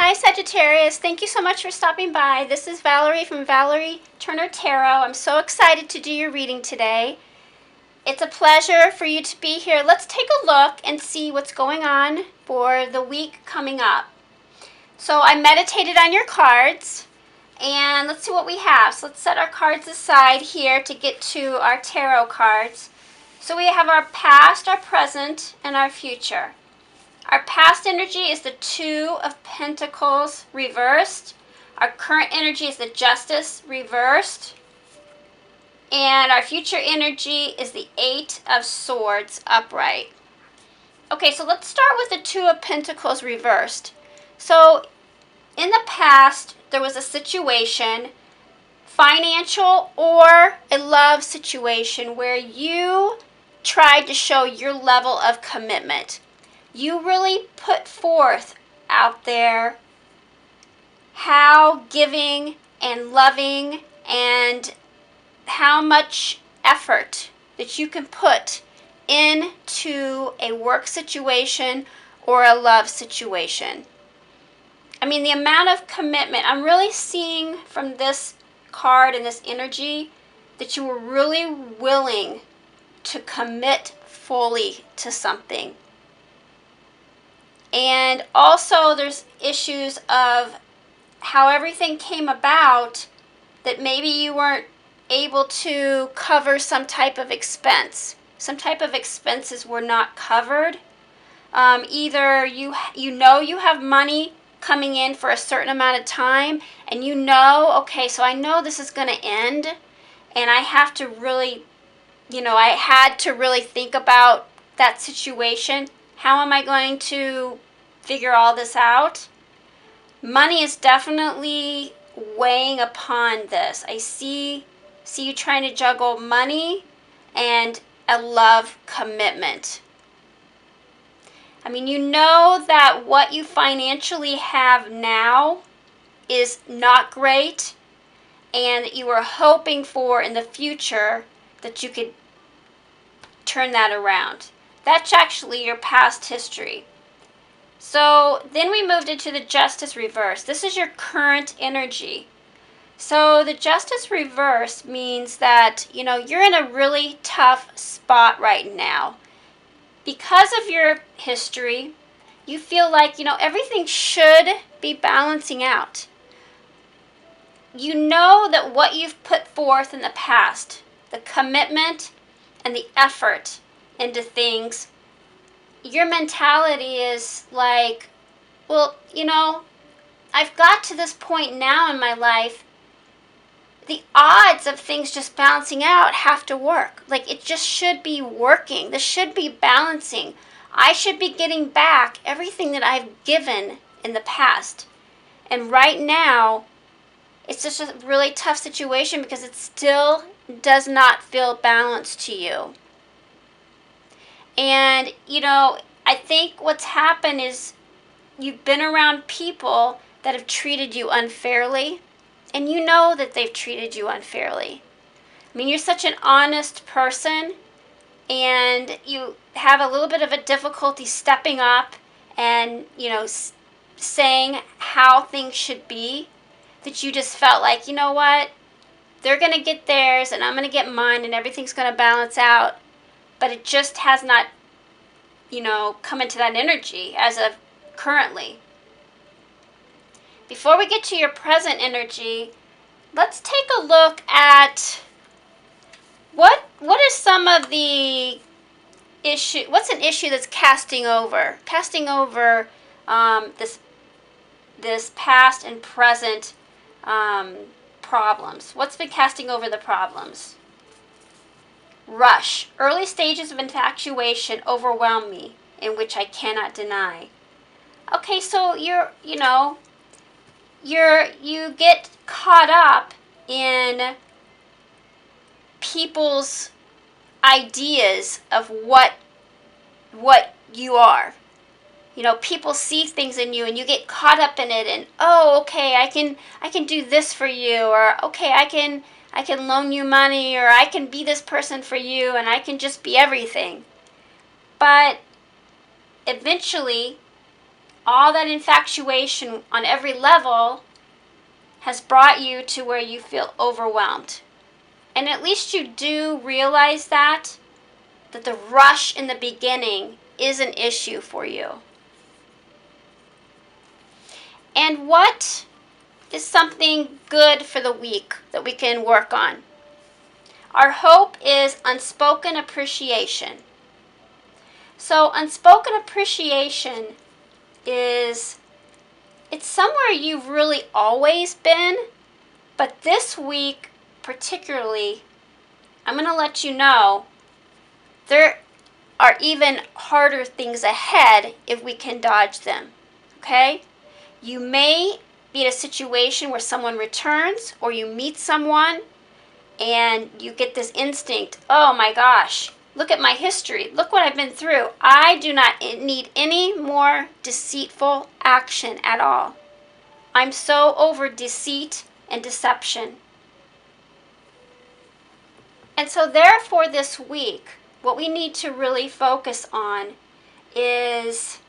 Hi Sagittarius, thank you so much for stopping by. This is Valerie from Valerie Turner Tarot. I'm so excited to do your reading today. It's a pleasure for you to be here. Let's take a look and see what's going on for the week coming up. So I meditated on your cards, and let's see what we have. So let's set our cards aside here to get to our tarot cards. So we have our past, our present, and our future. Our past energy is the Two of Pentacles reversed. Our current energy is the Justice reversed. And our future energy is the Eight of Swords upright. Okay, so let's start with the Two of Pentacles reversed. So in the past, there was a situation, financial or a love situation, where you tried to show your level of commitment. You really put forth out there how giving and loving and how much effort that you can put into a work situation or a love situation. I mean, the amount of commitment, I'm really seeing from this card and this energy that you were really willing to commit fully to something. And also there's issues of how everything came about, that maybe you weren't able to cover some type of expense. Some type of expenses were not covered. Either you know you have money coming in for a certain amount of time, and you know, okay, so I know this is going to end, and I have to really, I had to really think about that situation. How am I going to figure all this out? Money is definitely weighing upon this. I see you trying to juggle money and a love commitment. I mean, you know that what you financially have now is not great, and you were hoping for in the future that you could turn that around. That's actually your past history. So then we moved into the Justice reverse. This is your current energy. So the Justice reverse means that, you're in a really tough spot right now. Because of your history, you feel like, everything should be balancing out. You know that what you've put forth in the past, the commitment and the effort into things, your mentality is like, well, I've got to this point now in my life, the odds of things just balancing out have to work. Like, it just should be working. This should be balancing. I should be getting back everything that I've given in the past. And right now, it's just a really tough situation because it still does not feel balanced to you. And, I think what's happened is you've been around people that have treated you unfairly, and you know that they've treated you unfairly. I mean, you're such an honest person, and you have a little bit of a difficulty stepping up and, saying how things should be, that you just felt like, you know what, they're going to get theirs, and I'm going to get mine, and everything's going to balance out. But it just has not, come into that energy as of currently. Before we get to your present energy, let's take a look at what is some of the issue. What's an issue that's casting over this past and present problems? What's been casting over the problems? Rush. Early stages of infatuation overwhelm me, in which I cannot deny. Okay, so you get caught up in people's ideas of what you are. People see things in you, and you get caught up in it, and okay, I can do this for you, or okay, I can loan you money, or I can be this person for you, and I can just be everything. But eventually, all that infatuation on every level has brought you to where you feel overwhelmed. And at least you do realize that the rush in the beginning is an issue for you. And what is something good for the week that we can work on? Our hope is unspoken appreciation. So unspoken appreciation it's somewhere you've really always been, but this week particularly, I'm going to let you know there are even harder things ahead if we can dodge them. Okay? You may be in a situation where someone returns or you meet someone and you get this instinct, oh my gosh, look at my history. Look what I've been through. I do not need any more deceitful action at all. I'm so over deceit and deception. And so therefore this week, what we need to really focus on is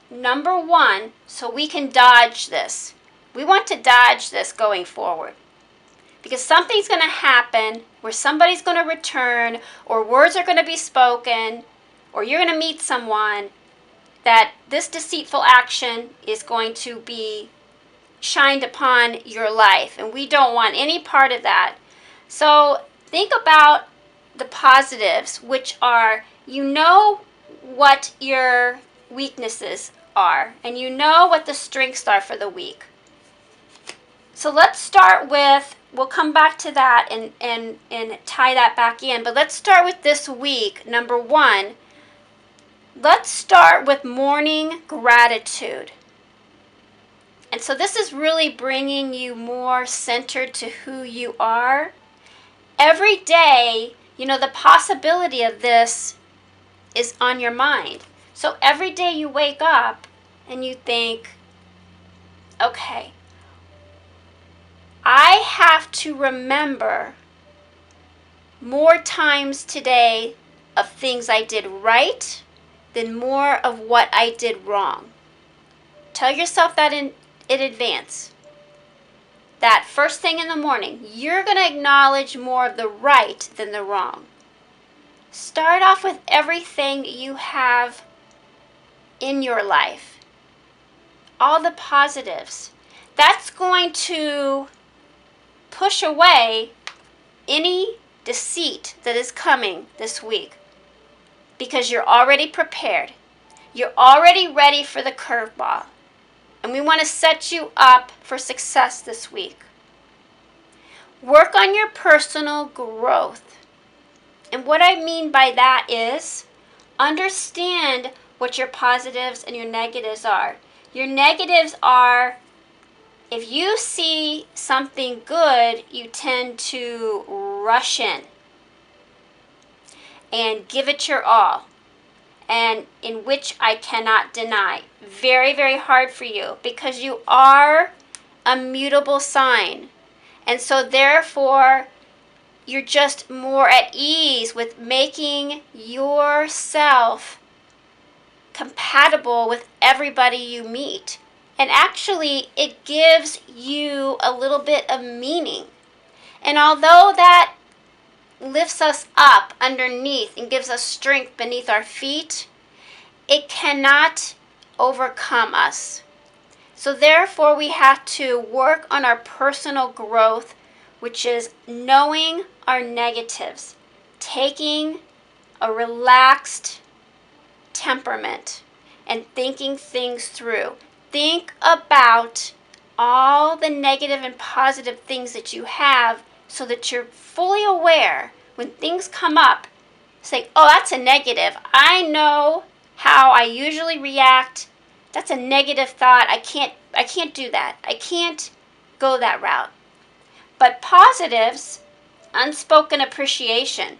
number one, so we can dodge this. We want to dodge this going forward. Because something's going to happen where somebody's going to return, or words are going to be spoken, or you're going to meet someone that this deceitful action is going to be shined upon your life. And we don't want any part of that. So think about the positives, which are, you know what your weaknesses are, and you know what the strengths are for the week. So let's start with, we'll come back to that and tie that back in, but let's start with this week. Number one, let's start with morning gratitude. And so this is really bringing you more centered to who you are. Every day, the possibility of this is on your mind. So every day you wake up and you think, okay, I have to remember more times today of things I did right than more of what I did wrong. Tell yourself that in advance. That first thing in the morning, you're going to acknowledge more of the right than the wrong. Start off with everything you have in your life. All the positives. That's going to push away any deceit that is coming this week, because you're already prepared. You're already ready for the curveball. And we want to set you up for success this week. Work on your personal growth. And what I mean by that is, understand what your positives and your negatives are. Your negatives are, if you see something good, you tend to rush in and give it your all, and in which I cannot deny. Very, very hard for you, because you are a mutable sign. And so therefore, you're just more at ease with making yourself compatible with everybody you meet. And actually, it gives you a little bit of meaning. And although that lifts us up underneath and gives us strength beneath our feet, it cannot overcome us. So therefore, we have to work on our personal growth, which is knowing our negatives, taking a relaxed temperament and thinking things through. Think about all the negative and positive things that you have, so that you're fully aware when things come up. Say, oh, that's a negative. I know how I usually react. That's a negative thought. I can't do that. I can't go that route. But positives, unspoken appreciation.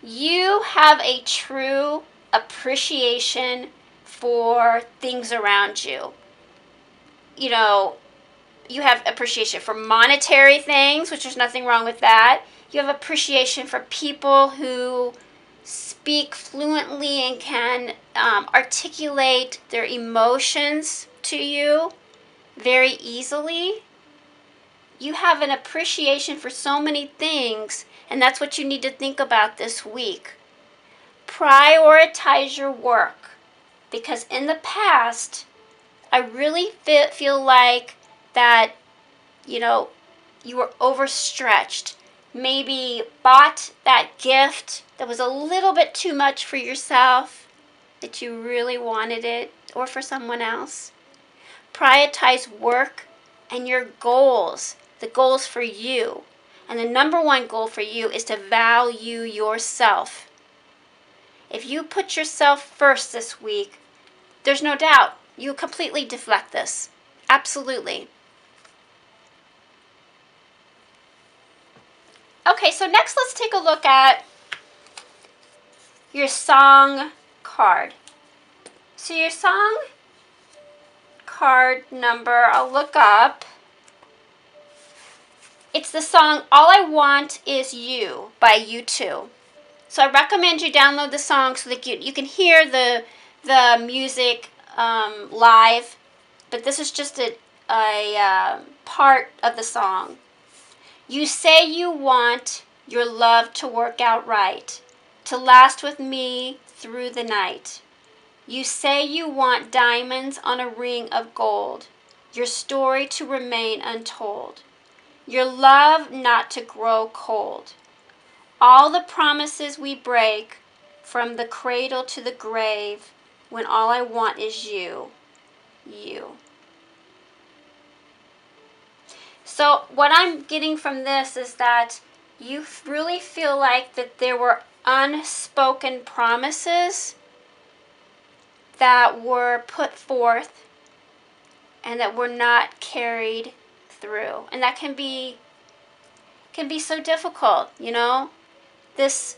You have a true appreciation for things around you. You have appreciation for monetary things, which there's nothing wrong with that. You have appreciation for people who speak fluently and can articulate their emotions to you very easily. You have an appreciation for so many things, and that's what you need to think about this week. Prioritize your work, because in the past, I really feel like that, you were overstretched. Maybe bought that gift that was a little bit too much for yourself, that you really wanted it, or for someone else. Prioritize work and your goals, the goals for you. And the number one goal for you is to value yourself. If you put yourself first this week, there's no doubt you completely deflect this. Absolutely. Okay, so next let's take a look at your song card. So your song card number, I'll look up. It's the song All I Want Is You by U2. So I recommend you download the song so that you can hear the music live, but this is just a part of the song. You say you want your love to work out right, to last with me through the night. You say you want diamonds on a ring of gold, your story to remain untold, your love not to grow cold. All the promises we break, from the cradle to the grave, when all I want is you, you. So what I'm getting from this is that you really feel like that there were unspoken promises that were put forth and that were not carried through. And that can be so difficult, This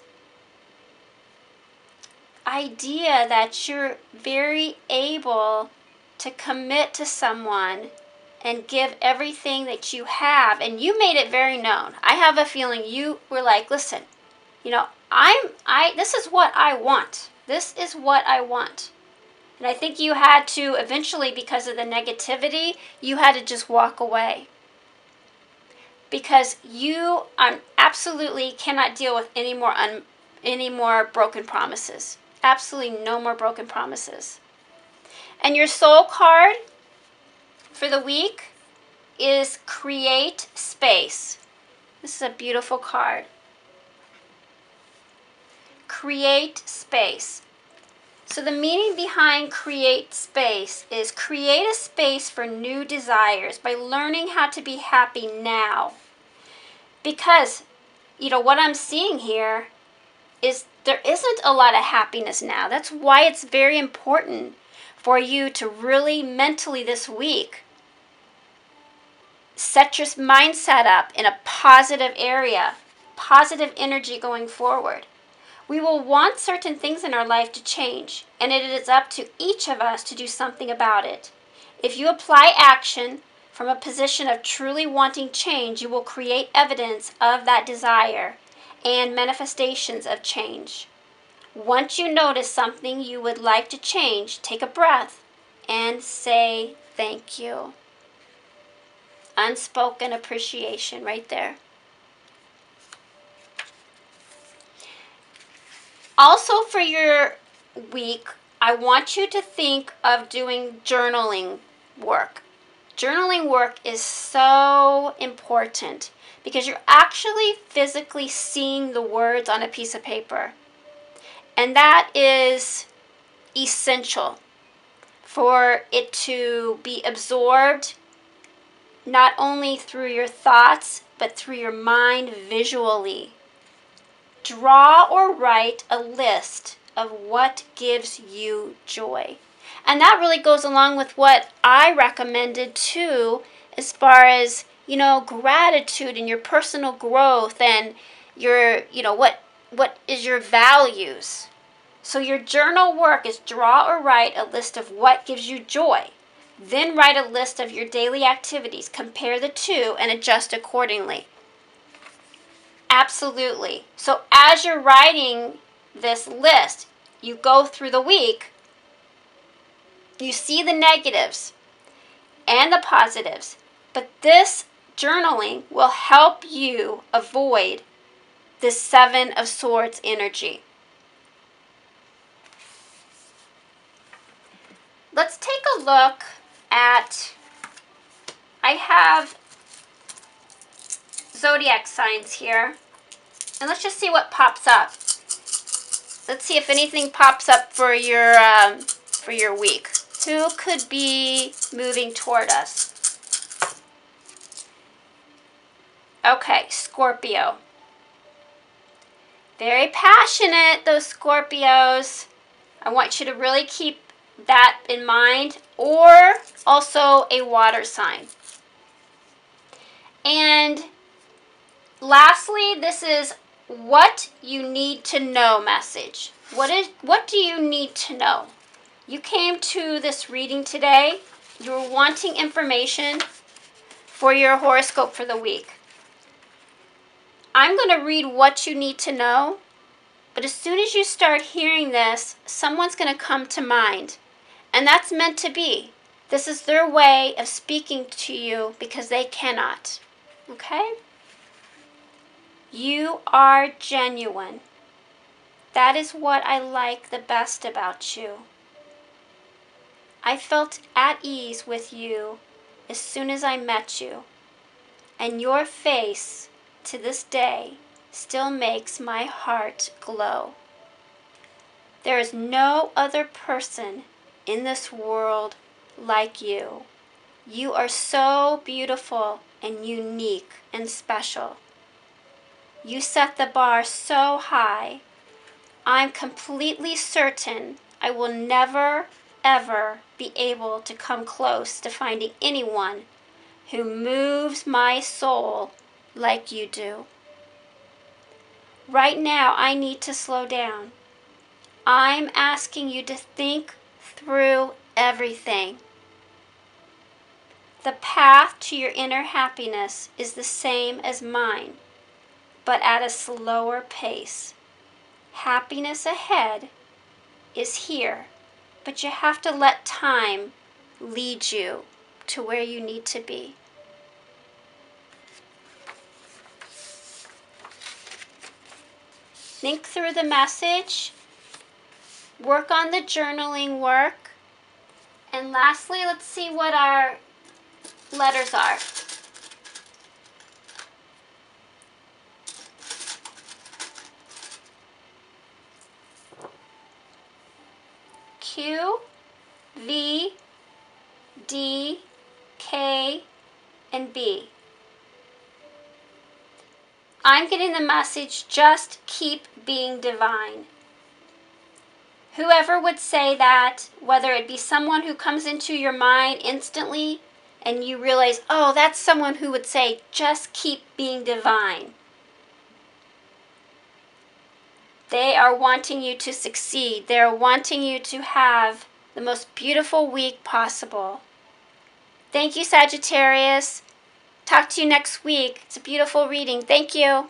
idea that you're very able to commit to someone and give everything that you have, and you made it very known. I have a feeling you were like, listen, this is what I want. This is what I want. And I think you had to eventually, because of the negativity, you had to just walk away. Because you absolutely cannot deal with any more broken promises. Absolutely no more broken promises. And your soul card for the week is Create Space. This is a beautiful card. Create Space. So the meaning behind Create Space is create a space for new desires by learning how to be happy now. Because, what I'm seeing here is there isn't a lot of happiness now. That's why it's very important for you to really mentally this week set your mindset up in a positive area, positive energy going forward. We will want certain things in our life to change, and it is up to each of us to do something about it. If you apply action from a position of truly wanting change, you will create evidence of that desire and manifestations of change. Once you notice something you would like to change, take a breath and say thank you. Unspoken appreciation right there. Also for your week, I want you to think of doing journaling work. Journaling work is so important because you're actually physically seeing the words on a piece of paper. And that is essential for it to be absorbed not only through your thoughts, but through your mind visually. Draw or write a list of what gives you joy. And that really goes along with what I recommended too, as far as, gratitude and your personal growth and your, what is your values. So your journal work is draw or write a list of what gives you joy. Then write a list of your daily activities, compare the two, and adjust accordingly. Absolutely. So as you're writing this list. You go through the week, you see the negatives and the positives, but this journaling will help you avoid this Seven of Swords energy. Let's take a look at, I have zodiac signs here, and let's just see what pops up. Let's see if anything pops up for your week. Who could be moving toward us? Okay, Scorpio. Very passionate, those Scorpios. I want you to really keep that in mind. Or also a water sign. And lastly, this is what you need to know message. What do you need to know? You came to this reading today. You were wanting information for your horoscope for the week. I'm going to read what you need to know, but as soon as you start hearing this, someone's going to come to mind. And that's meant to be. This is their way of speaking to you because they cannot. Okay? You are genuine. That is what I like the best about you. I felt at ease with you as soon as I met you, and your face to this day still makes my heart glow. There is no other person in this world like you. You are so beautiful and unique and special. You set the bar so high. I'm completely certain I will never, ever be able to come close to finding anyone who moves my soul like you do. Right now, I need to slow down. I'm asking you to think through everything. The path to your inner happiness is the same as mine, but at a slower pace. Happiness ahead is here, but you have to let time lead you to where you need to be. Think through the message, work on the journaling work, and lastly, let's see what our letters are. Q, V, D, K, and B. I'm getting the message, just keep being divine. Whoever would say that, whether it be someone who comes into your mind instantly and you realize, oh, that's someone who would say, just keep being divine. They are wanting you to succeed. They are wanting you to have the most beautiful week possible. Thank you, Sagittarius. Talk to you next week. It's a beautiful reading. Thank you.